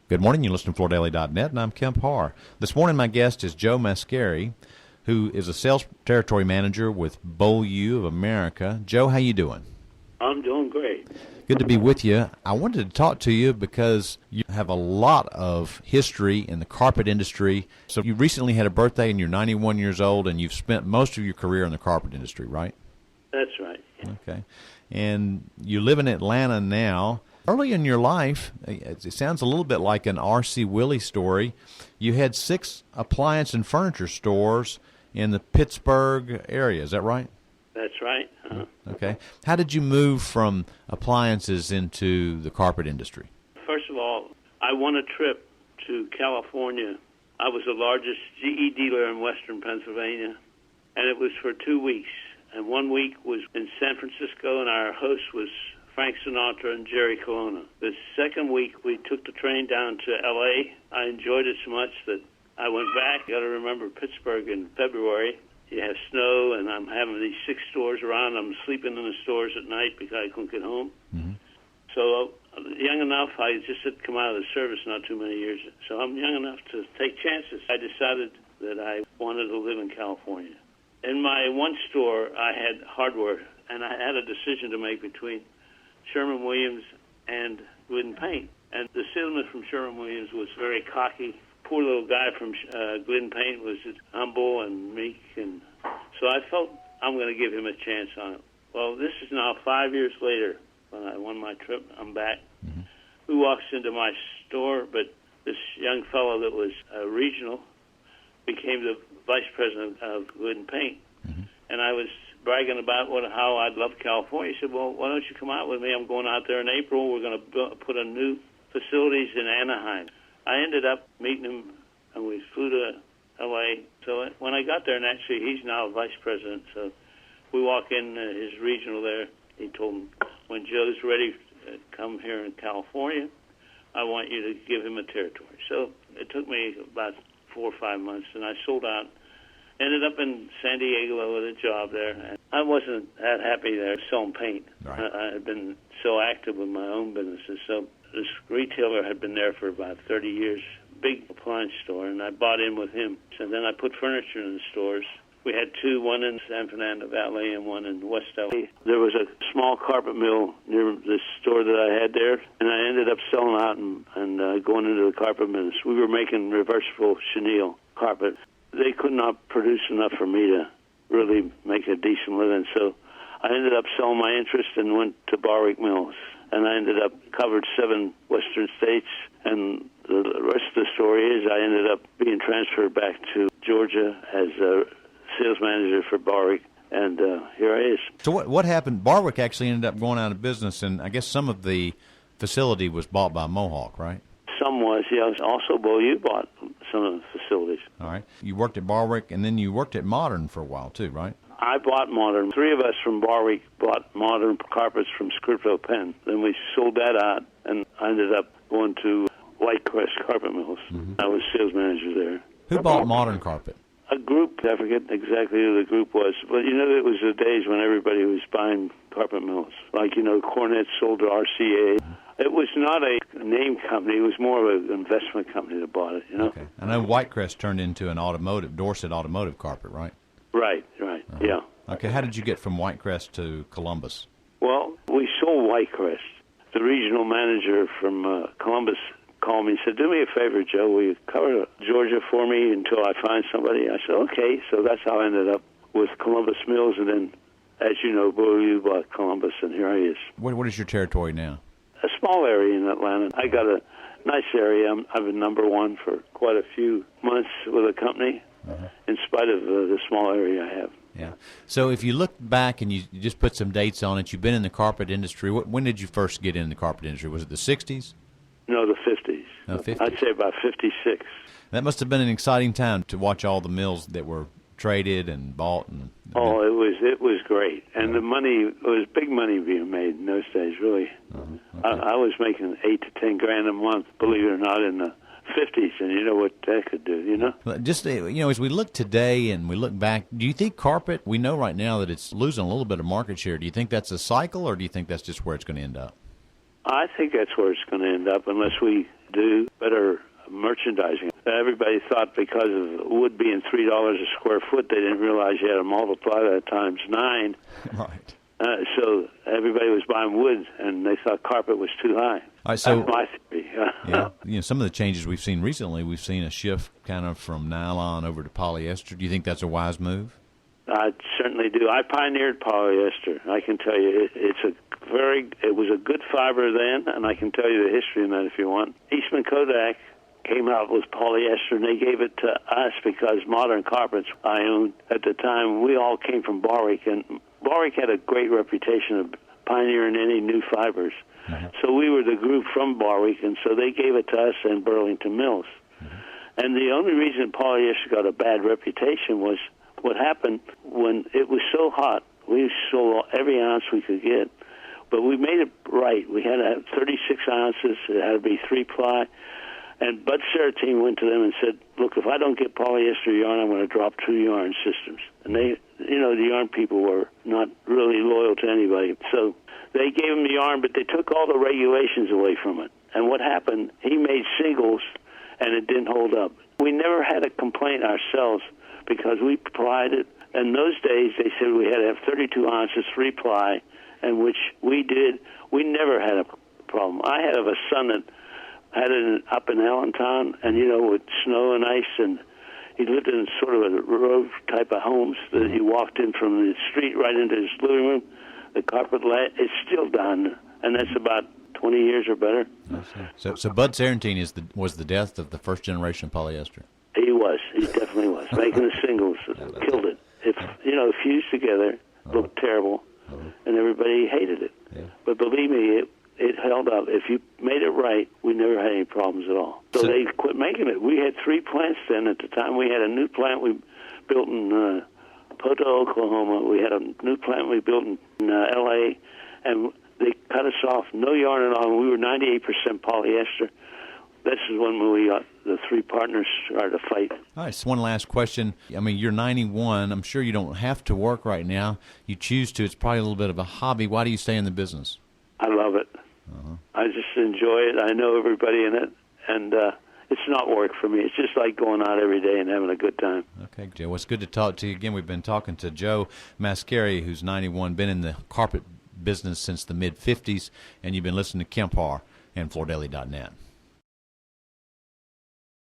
Good morning. You're listening to FloorDaily.net, and I'm Kemp Harr. This morning, my guest is Joe Mascari, who is a sales territory manager with Beaulieu of America. Joe, how you doing? I'm doing great. Good to be with you. I wanted to talk to you because you have a lot of history in the carpet industry. So you recently had a birthday, and you're 91 years old, and you've spent most of your career in the carpet industry, right? That's right. Yeah. Okay. And you live in Atlanta now. Early in your life, it sounds a little bit like an R.C. Willey story. You had 6 appliance and furniture stores in the Pittsburgh area. Is that right? That's right. Okay. How did you move from appliances into the carpet industry? First of all, I won a trip to California. I was the largest GE dealer in western Pennsylvania, and it was for 2 weeks. And 1 week was in San Francisco, and our host was Frank Sinatra and Jerry Colonna. The second week, we took the train down to L.A. I enjoyed it so much that I went back. You got to remember Pittsburgh in February. You have snow, and I'm having these 6 stores around. I'm sleeping in the stores at night because I couldn't get home. Mm-hmm. So young enough, I just had come out of the service not too many years. So I'm young enough to take chances. I decided that I wanted to live in California. In my one store, I had hardware, and I had a decision to make between Sherwin-Williams and Glidden Paint. And the salesman from Sherwin-Williams was very cocky. Poor little guy from Glidden Paint was humble and meek. And so I felt I'm going to give him a chance on it. Well, this is now 5 years later. When I won my trip, I'm back. Mm-hmm. Who walks into my store? But this young fellow that was regional became the vice president of Glidden Paint. Mm-hmm. And I was bragging about how I'd love California. He said, well, why don't you come out with me? I'm going out there in April. We're going to put in new facilities in Anaheim. I ended up meeting him, and we flew to L.A. So when I got there, and actually he's now vice president, so we walk in his regional there. He told him, when Joe's ready to come here in California, I want you to give him a territory. So it took me about 4 or 5 months, and I sold out. Ended up in San Diego with a job there. And I wasn't that happy there selling paint. Right. I had been so active with my own businesses. So this retailer had been there for about 30 years, big appliance store, and I bought in with him. So then I put furniture in the stores. We had 2, one in San Fernando Valley and one in West LA. There was a small carpet mill near the store that I had there, and I ended up selling out and going into the carpet business. We were making reversible chenille carpet. They could not produce enough for me to really make a decent living, so I ended up selling my interest and went to Barwick Mills. And I ended up covered 7 western states, and the rest of the story is I ended up being transferred back to Georgia as a sales manager for Barwick, and here I is. So what happened? Barwick actually ended up going out of business, and I guess some of the facility was bought by Mohawk, right? Some was, yeah. Also, Beaulieu bought some of the facilities. All right. You worked at Barwick, and then you worked at Modern for a while, too, right? I bought Modern. 3 of us from Barwick bought Modern carpets from Scripto Penn. Then we sold that out, and I ended up going to White Crest Carpet Mills. Mm-hmm. I was sales manager there. Who bought Modern Carpet? A group. I forget exactly who the group was. But, it was the days when everybody was buying carpet mills. Like, Cornette sold to RCA. It was not a name company. It was more of an investment company that bought it, Okay. I know Whitecrest turned into an Dorset automotive carpet, right? Right, yeah. Okay, how did you get from Whitecrest to Columbus? Well, we sold Whitecrest. The regional manager from Columbus called me and said, do me a favor, Joe, will you cover Georgia for me until I find somebody? I said, okay. So that's how I ended up with Columbus Mills, and then, as you know, Beaulieu bought Columbus, and here I is. What is your territory now? A small area in Atlanta. I got a nice area. I've been number 1 for quite a few months with a company, in spite of the small area I have. Yeah. So if you look back and you just put some dates on it, you've been in the carpet industry. When did you first get in the carpet industry? Was it the 60s? No, the 50s. No, 50s. I'd say about 56. That must have been an exciting time to watch all the mills that were traded and bought. It was great, and the money, it was big money being made in those days. Really, okay. I was making $8 to $10 grand a month, believe it or not, in the 50s, and you know what that could do. Just as we look today and we look back, do you think carpet? We know right now that it's losing a little bit of market share. Do you think that's a cycle, or do you think that's just where it's going to end up? I think that's where it's going to end up unless we do better merchandising. Everybody thought because of wood being $3 a square foot, they didn't realize you had to multiply that times 9. Right. So everybody was buying wood, and they thought carpet was too high. All right, so, that's my theory. Yeah, some of the changes we've seen recently, we've seen a shift kind of from nylon over to polyester. Do you think that's a wise move? I certainly do. I pioneered polyester. I can tell you, it was a good fiber then, and I can tell you the history of that if you want. Eastman Kodak came out with polyester, and they gave it to us because Modern Carpets I owned at the time. We all came from Barwick, and Barwick had a great reputation of pioneering any new fibers. Mm-hmm. So we were the group from Barwick, and so they gave it to us and Burlington Mills. Mm-hmm. And the only reason polyester got a bad reputation was what happened when it was so hot. We sold every ounce we could get, but we made it right. We had to have 36 ounces. It had to be 3-ply. And Bud Serratine went to them and said, look, if I don't get polyester yarn, I'm going to drop 2 yarn systems. And they, the yarn people were not really loyal to anybody. So they gave him the yarn, but they took all the regulations away from it. And what happened, he made singles, and it didn't hold up. We never had a complaint ourselves because we plied it. In those days, they said we had to have 32 ounces, 3-ply, and which we did. We never had a problem. I had a son that had it up in Allentown, and, with snow and ice, and he lived in sort of a row type of homes that he walked in from the street right into his living room. The carpet is still done, and that's about 20 years or better. So Bud Serratine was the death of the first generation of polyester. He was. He definitely was. Making the singles killed it. It, fused together, looked terrible, and everybody hated it. Yeah. But believe me, it held up. If you made it right, we never had any problems at all. So they quit making it. We had 3 plants then at the time. We had a new plant we built in Poto, Oklahoma. We had a new plant we built in L.A., and they cut us off. No yarn at all. We were 98% polyester. This is when we got the 3 partners started to fight. All right, so one last question. I mean, you're 91. I'm sure you don't have to work right now. You choose to. It's probably a little bit of a hobby. Why do you stay in the business? I love it. I just enjoy it. I know everybody in it, and it's not work for me. It's just like going out every day and having a good time. Okay, Joe. Well, it's good to talk to you again. We've been talking to Joe Mascari, who's 91, been in the carpet business since the mid-'50s, and you've been listening to Kemp Harr and FloorDaily.net.